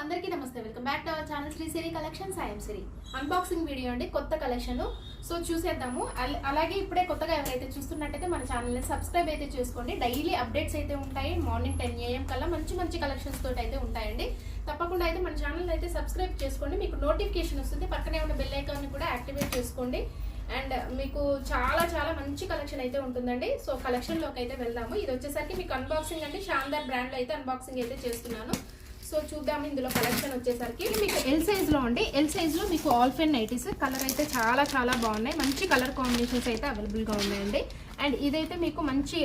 అందరికీ నమస్తే. Welcome back to our channel Shri Siri collections. I'm Siri. Unboxing video అండి, కొత్త కలెక్షన్. సో చూసేద్దాము. అలాగే ఇప్పుడే కొత్తగా ఎవరైతే చూస్తున్నట్టయితే మన ఛానల్ని సబ్స్క్రైబ్ అయితే చేసుకోండి. డైలీ అప్డేట్స్ అయితే ఉంటాయి. మార్నింగ్ 10 AM కల్లా మంచి మంచి కలెక్షన్స్ తోటి అయితే ఉంటాయండి. తప్పకుండా అయితే మన ఛానల్ అయితే సబ్స్క్రైబ్ చేసుకోండి. మీకు నోటిఫికేషన్ వస్తుంది. పక్కనే ఉన్న బెల్ ఐకాన్ని కూడా యాక్టివేట్ చేసుకోండి. అండ్ మీకు చాలా చాలా మంచి కలెక్షన్ అయితే ఉంటుందండి. సో కలెక్షన్లోకి అయితే వెళ్దాము. ఇది వచ్చేసరికి మీకు అన్బాక్సింగ్ అంటే శాందార్ బ్రాండ్లో అయితే అన్బాక్సింగ్ అయితే చేస్తున్నాను. సో చూద్దాము. ఇందులో కలెక్షన్ వచ్చేసరికి మీకు ఎల్ సైజ్లో అండి. ఎల్ సైజ్లో మీకు ఆల్ఫెన్ నైటీస్ కలర్ అయితే చాలా చాలా బాగున్నాయి. మంచి కలర్ కాంబినేషన్స్ అయితే అవైలబుల్గా ఉన్నాయండి. అండ్ ఇదైతే మీకు మంచి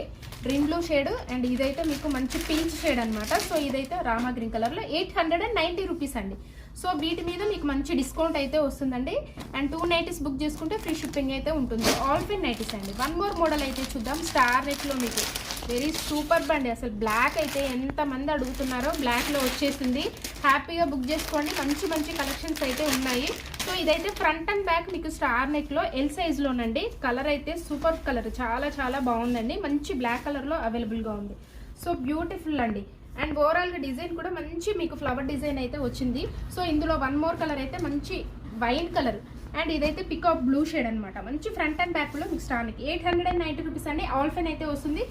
గ్రీన్ బ్లూ షేడ్ అండ్ ఇదైతే మీకు మంచి పీచ్ షేడ్ అనమాట. సో ఇదైతే రామా గ్రీన్ కలర్లో 890 రూపీస్ అండి. సో వీటి మీద మీకు మంచి డిస్కౌంట్ అయితే వస్తుందండి. అండ్ 2 నైటీస్ బుక్ చేసుకుంటే ఫ్రీ షిప్పింగ్ అయితే ఉంటుంది. ఆల్ఫెన్ నైటీస్ అండి. వన్ మోర్ మోడల్ అయితే చూద్దాం. స్టార్ నెక్లో మీకు వెరీ సూపర్ బండి. అసలు బ్లాక్ అయితే ఎంతమంది అడుగుతున్నారో బ్లాక్లో వచ్చేసింది. హ్యాపీగా బుక్ చేసుకోండి. మంచి మంచి కలెక్షన్స్ అయితే ఉన్నాయి. సో ఇదైతే ఫ్రంట్ అండ్ బ్యాక్ మీకు స్టార్ నెక్లో ఎల్ సైజ్లోనండి. కలర్ అయితే సూపర్ కలర్, చాలా చాలా బాగుందండి. మంచి బ్లాక్ కలర్లో అవైలబుల్గా ఉంది. సో బ్యూటిఫుల్ అండి. అండ్ ఓవరాల్గా డిజైన్ కూడా మంచి మీకు ఫ్లవర్ డిజైన్ అయితే వచ్చింది. సో ఇందులో వన్ మోర్ కలర్ అయితే మంచి వైన్ కలర్ అండ్ ఇదైతే పికాక్ బ్లూ షేడ్ అనమాట. మంచి ఫ్రంట్ అండ్ బ్యాక్లో మీకు స్టార్నికి 890 రూపీస్ అండి. ఆల్ఫెన్ అయితే వస్తుంది.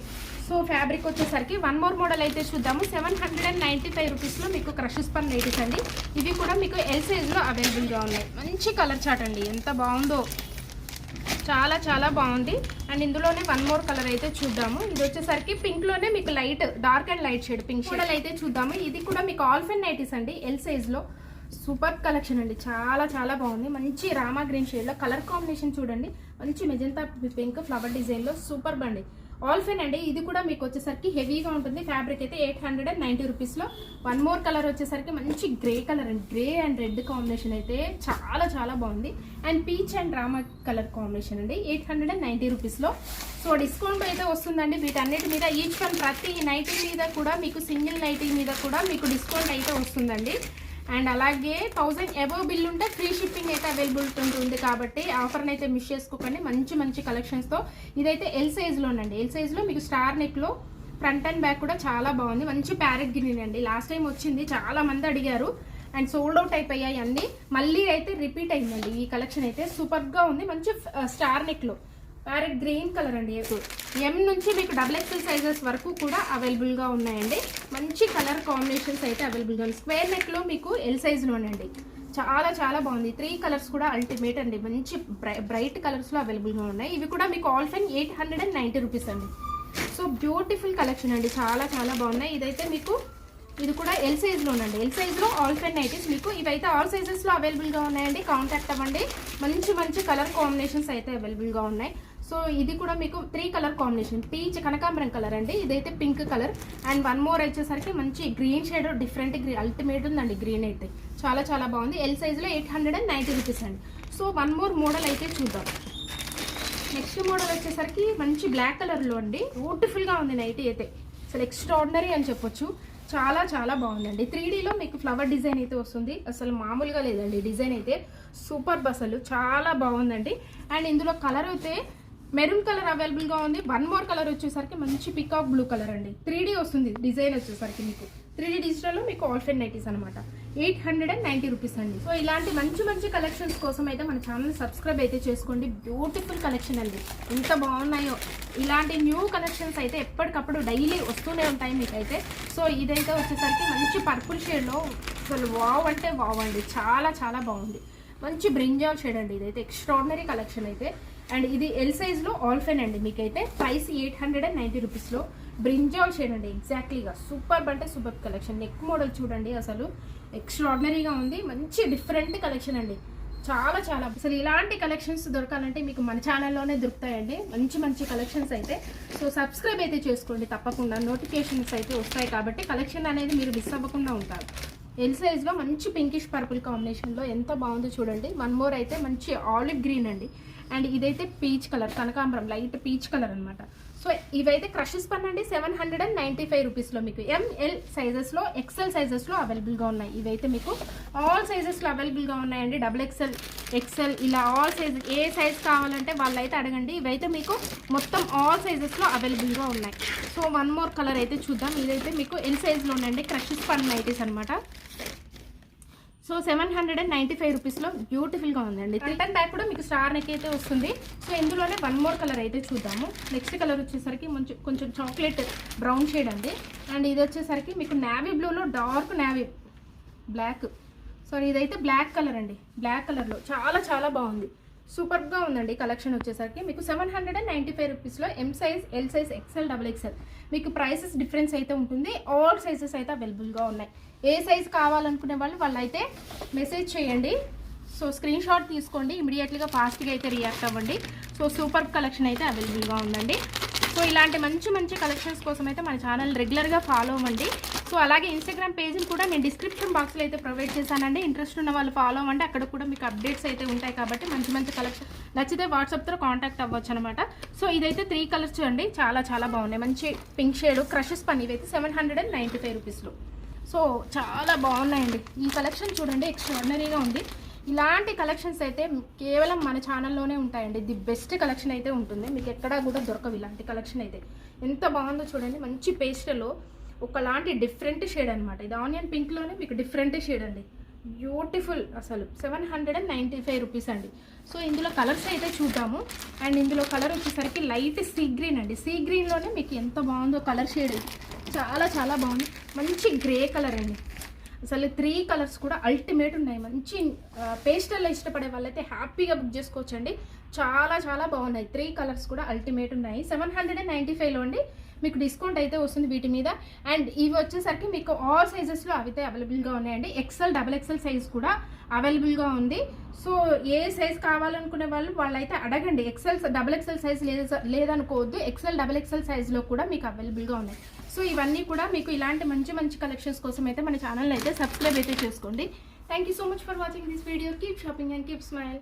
సో ఫ్యాబ్రిక్ వచ్చేసరికి వన్ మోర్ మోడల్ అయితే చూద్దాము. 795 రూపీస్లో మీకు క్రష్ స్పన్ నైటీస్ అండి. ఇవి కూడా మీకు ఎల్ సైజ్లో అవైలబుల్గా ఉన్నాయి. మంచి కలర్ చాట్ అండి, ఎంత బాగుందో, చాలా చాలా బాగుంది. అండ్ ఇందులోనే వన్ మోర్ కలర్ అయితే చూద్దాము. ఇది వచ్చేసరికి పింక్ లోనే మీకు light dark and light shade pink model అయితే చూద్దాము. ఇది కూడా మీకు ఆల్ఫెన్ నైటీస్ అండి. ఎల్ సైజ్ లో సూపర్ కలెక్షన్ అండి, చాలా చాలా బాగుంది. మంచి రామా గ్రీన్ షేడ్ లో కలర్ కాంబినేషన్ చూడండి. మంచి మెజంతా పింక్ ఫ్లవర్ డిజైన్ లో సూపర్ బండి. ఆల్ఫెన్ అండి. ఇది కూడా మీకు వచ్చేసరికి హెవీగా ఉంటుంది. ఫ్యాబ్రిక్ అయితే 890 రూపీస్లో. వన్ మోర్ కలర్ వచ్చేసరికి మంచి గ్రే కలర్ అండి. గ్రే అండ్ రెడ్ కాంబినేషన్ అయితే చాలా చాలా బాగుంది. And peach and Rama colour combination అండి. 890 రూపీస్లో. సో డిస్కౌంట్ అయితే వస్తుందండి వీటన్నిటి మీద. ఈచ్ వన్ ప్రతి నైటీ మీద కూడా మీకు సింగిల్ నైటీ మీద కూడా మీకు డిస్కౌంట్ అయితే వస్తుందండి. అండ్ అలాగే 1000 అబోవ్ బిల్ ఉంటే ఫ్రీ షిప్పింగ్ అయితే అవైలబుల్ ఉంటుంది. కాబట్టి ఆఫర్ని అయితే మిస్ చేసుకోకండి. మంచి మంచి కలెక్షన్స్తో. ఇదైతే ఎల్ సైజ్లోనండి. ఎల్ సైజ్లో మీకు స్టార్ నెక్లో ఫ్రంట్ అండ్ బ్యాక్ కూడా చాలా బాగుంది. మంచి ప్యారెట్ గ్రీన్ అండి. లాస్ట్ టైం వచ్చింది, చాలా మంది అడిగారు అండ్ సోల్డ్ అవుట్ అయిపోయాయి అన్నీ. మళ్ళీ అయితే రిపీట్ అయిందండి ఈ కలెక్షన్ అయితే. సూపర్గా ఉంది. మంచి స్టార్ నెక్లో ప్యారెట్ గ్రీన్ కలర్ అండి. ఎం నుంచి మీకు XXL సైజెస్ వరకు కూడా అవైలబుల్గా ఉన్నాయండి. మంచి కలర్ కాంబినేషన్స్ అయితే అవైలబుల్గా ఉంది. స్క్వేర్ నెక్లో మీకు ఎల్ సైజ్లోనండి. చాలా చాలా బాగుంది. 3 కలర్స్ కూడా అల్టిమేట్ అండి. మంచి బ్రైట్ కలర్స్లో అవైలబుల్గా ఉన్నాయి. ఇవి కూడా మీకు ఆల్ఫెన్ 890 రూపీస్ అండి. సో బ్యూటిఫుల్ కలెక్షన్ అండి, చాలా చాలా బాగున్నాయి. ఇదైతే మీకు ఇది కూడా ఎల్ సైజ్లోనండి. ఎల్ సైజ్లో ఆల్ఫెన్ నైటీస్ మీకు ఇవైతే ఆల్ సైజెస్లో అవైలబుల్గా ఉన్నాయండి. కాంటాక్ట్ అవ్వండి. మంచి మంచి కలర్ కాంబినేషన్స్ అయితే అవైలబుల్గా ఉన్నాయి. సో ఇది కూడా మీకు 3 కలర్ కాంబినేషన్. పీచ్ కనకాంబరం కలర్ అండి. ఇదైతే pink colour and one more వచ్చేసరికి మంచి green shade, different green ultimate ఉందండి. గ్రీన్ అయితే చాలా చాలా బాగుంది. ఎల్ సైజ్లో 890 రూపీస్ అండి. సో వన్ మోర్ మోడల్ అయితే చూద్దాం. నెక్స్ట్ మోడల్ వచ్చేసరికి మంచి బ్లాక్ కలర్లో అండి. బ్యూటిఫుల్గా ఉంది నైటీ అయితే. అసలు ఎక్స్ట్రాడినరీ అని చెప్పొచ్చు. చాలా చాలా బాగుందండి. 3Dలో మీకు ఫ్లవర్ డిజైన్ అయితే వస్తుంది. అసలు మామూలుగా లేదండి డిజైన్ అయితే. సూపర్ అసలు చాలా బాగుందండి. అండ్ ఇందులో కలర్ అయితే మెరూన్ కలర్ అవైలబుల్గా ఉంది. వన్ మోర్ కలర్ వచ్చేసరికి మంచి పికాక్ బ్లూ కలర్ అండి. 3D వస్తుంది డిజైన్ వచ్చేసరికి మీకు. 3D డిజిటల్లో మీకు ఆల్ఫెన్ నైటీస్ అనమాట. 890 రూపీస్ అండి. సో ఇలాంటి మంచి మంచి కలెక్షన్స్ కోసం అయితే మన ఛానల్ సబ్స్క్రైబ్ అయితే చేసుకోండి. బ్యూటిఫుల్ కలెక్షన్ అండి, ఎంత బాగున్నాయో. ఇలాంటి న్యూ కలెక్షన్స్ అయితే ఎప్పటికప్పుడు డైలీ వస్తూనే ఉంటాయి మీకైతే. సో ఇదైతే వచ్చేసరికి మంచి పర్పుల్ షేడ్లో అసలు వావ్ అంటే వావ్ అండి, చాలా చాలా బాగుంది. మంచి బ్రింజాల్ షేడ్ అండి. ఇదైతే ఎక్స్ట్రాడినరీ కలెక్షన్ అయితే. అండ్ ఇది ఎల్ సైజ్లో ఆల్ఫెన్ అండి. మీకైతే ప్రైస్ 890 రూపీస్లో బ్రింజాల్ షేడ్ అండి. ఎగ్జాక్ట్లీగా సూపర్ అంటే సూపర్ కలెక్షన్. నెక్ మోడల్ చూడండి, అసలు ఎక్స్ట్రాడినరీగా ఉంది. మంచి డిఫరెంట్ కలెక్షన్ అండి, చాలా చాలా. అసలు ఇలాంటి కలెక్షన్స్ దొరకాలంటే మీకు మన ఛానల్లోనే దొరుకుతాయండి. మంచి మంచి కలెక్షన్స్ అయితే. సో సబ్స్క్రైబ్ అయితే చేసుకోండి తప్పకుండా. నోటిఫికేషన్స్ అయితే వస్తాయి కాబట్టి కలెక్షన్ అనేది మీరు మిస్ అవ్వకుండా ఉంటారు. ఎల్ సైజ్లో మంచి పింకిష్ పర్పుల్ కాంబినేషన్లో ఎంత బాగుందో చూడండి. వన్ మోర్ అయితే మంచి ఆలివ్ గ్రీన్ అండి. అండ్ ఇదైతే పీచ్ కలర్, కనకాంబరం లైట్ పీచ్ కలర్ అనమాట. సో ఇవైతే క్రష్ స్పన్ అండి. 795 రూపీస్లో మీకు ML సైజెస్లో, XL సైజెస్లో అవైలబుల్గా ఉన్నాయి. ఇవైతే మీకు ఆల్ సైజెస్లో అవైలబుల్గా ఉన్నాయండి. XXL, XL ఇలా ఆల్ సైజ్. ఏ సైజ్ కావాలంటే వాళ్ళైతే అడగండి. ఇవైతే మీకు మొత్తం ఆల్ సైజెస్లో అవైలబుల్గా ఉన్నాయి. సో వన్ మోర్ కలర్ అయితే చూద్దాం. ఇదైతే మీకు ఎల్ సైజ్లో ఉండండి. క్రష్ స్పన్ నైటీస్ అనమాట. సో 795 రూపీస్లో బ్యూటిఫుల్గా ఉందండి. రిటర్న్ బ్యాక్ కూడా మీకు స్టార్ నెక్ అయితే వస్తుంది. సో ఇందులోనే వన్ మోర్ కలర్ అయితే చూద్దాము. నెక్స్ట్ కలర్ వచ్చేసరికి కొంచెం చాక్లెట్ బ్రౌన్ షేడ్ అండి. అండ్ ఇది వచ్చేసరికి మీకు నావీ బ్లూలో డార్క్ నావీ బ్లాక్. సో ఇదైతే బ్లాక్ కలర్ అండి. బ్లాక్ కలర్లో చాలా చాలా బాగుంది. సూపర్గా ఉందండి కలెక్షన్ వచ్చేసరికి మీకు 795 రూపీస్లో M size, L size, XL, XXL మీకు ప్రైసెస్ డిఫరెన్స్ అయితే ఉంటుంది. ఆల్ సైజెస్ అయితే అవైలబుల్గా ఉన్నాయి. ఏ సైజ్ కావాలనుకునే వాళ్ళు అయితే మెసేజ్ చేయండి. సో స్క్రీన్ షాట్ తీసుకోండి, ఇమీడియట్లీగా ఫాస్ట్గా అయితే రియాక్ట్ అవ్వండి. సో సూపర్ కలెక్షన్ అయితే అవైలబుల్గా ఉందండి. సో ఇలాంటి మంచి మంచి కలెక్షన్స్ కోసం అయితే మన ఛానల్ రెగ్యులర్గా ఫాలో అవ్వండి. సో అలాగే ఇన్స్టాగ్రామ్ పేజ్ని కూడా నేను డిస్క్రిప్షన్ బాక్స్లో అయితే ప్రొవైడ్ చేశానండి. ఇంట్రెస్ట్ ఉన్న వాళ్ళు ఫాలో అవ్వండి. అక్కడ కూడా మీకు అప్డేట్స్ అయితే ఉంటాయి కాబట్టి మంచి మంచి కలెక్షన్ నచ్చితే వాట్సాప్తో కాంటాక్ట్ అవ్వచ్చు అనమాట. సో ఇదైతే 3 కలర్స్ చూడండి, చాలా చాలా బాగున్నాయి. మంచి పింక్ షేడ్ క్రషెస్ పని ఇవైతే 795 రూపీస్లో. సో చాలా బాగున్నాయండి. ఈ కలెక్షన్ చూడండి ఎక్స్ట్రాడినరీగా ఉంది. ఇలాంటి కలెక్షన్స్ అయితే కేవలం మన ఛానల్లోనే ఉంటాయండి. ది బెస్ట్ కలెక్షన్ అయితే ఉంటుంది, మీకు ఎక్కడా కూడా దొరకవు ఇలాంటి కలెక్షన్ అయితే. ఎంత బాగుందో చూడండి, మంచి పేస్టల్లో ఒకలాంటి డిఫరెంట్ షేడ్ అనమాట. ఇది ఆనియన్ పింక్లోనే మీకు డిఫరెంట్ షేడ్ అండి. బ్యూటిఫుల్ అసలు 795 రూపీస్ అండి. సో ఇందులో కలర్స్ అయితే చూద్దాము. అండ్ ఇందులో కలర్ వచ్చేసరికి లైట్ సీ గ్రీన్ అండి. సీ గ్రీన్లోనే మీకు ఎంత బాగుందో కలర్ షేడ్, చాలా చాలా బాగుంది. మంచి గ్రే కలర్ అండి. అసలు 3 కలర్స్ కూడా అల్టిమేట్ ఉన్నాయి. మంచి పేస్టల్లో ఇష్టపడే వాళ్ళైతే హ్యాపీగా బుక్ చేసుకోవచ్చండి. చాలా చాలా బాగున్నాయి. 3 కలర్స్ కూడా అల్టిమేట్ ఉన్నాయి. 795లో అండి. మీకు డిస్కౌంట్ అయితే వస్తుంది వీటి మీద. అండ్ ఇవి వచ్చేసరికి మీకు ఆల్ సైజెస్లో అయితే అవైలబుల్గా ఉన్నాయండి. XL, XXL సైజ్ కూడా అవైలబుల్గా ఉంది. సో ఏ సైజ్ కావాలనుకునే వాళ్ళైతే అడగండి. XXL సైజ్ లేదనుకోవద్దు. XL, XXL సైజ్లో కూడా మీకు అవైలబుల్గా ఉన్నాయి. సో ఇవన్నీ కూడా మీకు ఇలాంటి మంచి మంచి కలెక్షన్స్ కోసం అయితే మన ఛానల్ అయితే సబ్స్క్రైబ్ అయితే చేసుకోండి. Thank you so much for watching this video. Keep shopping and keep smile.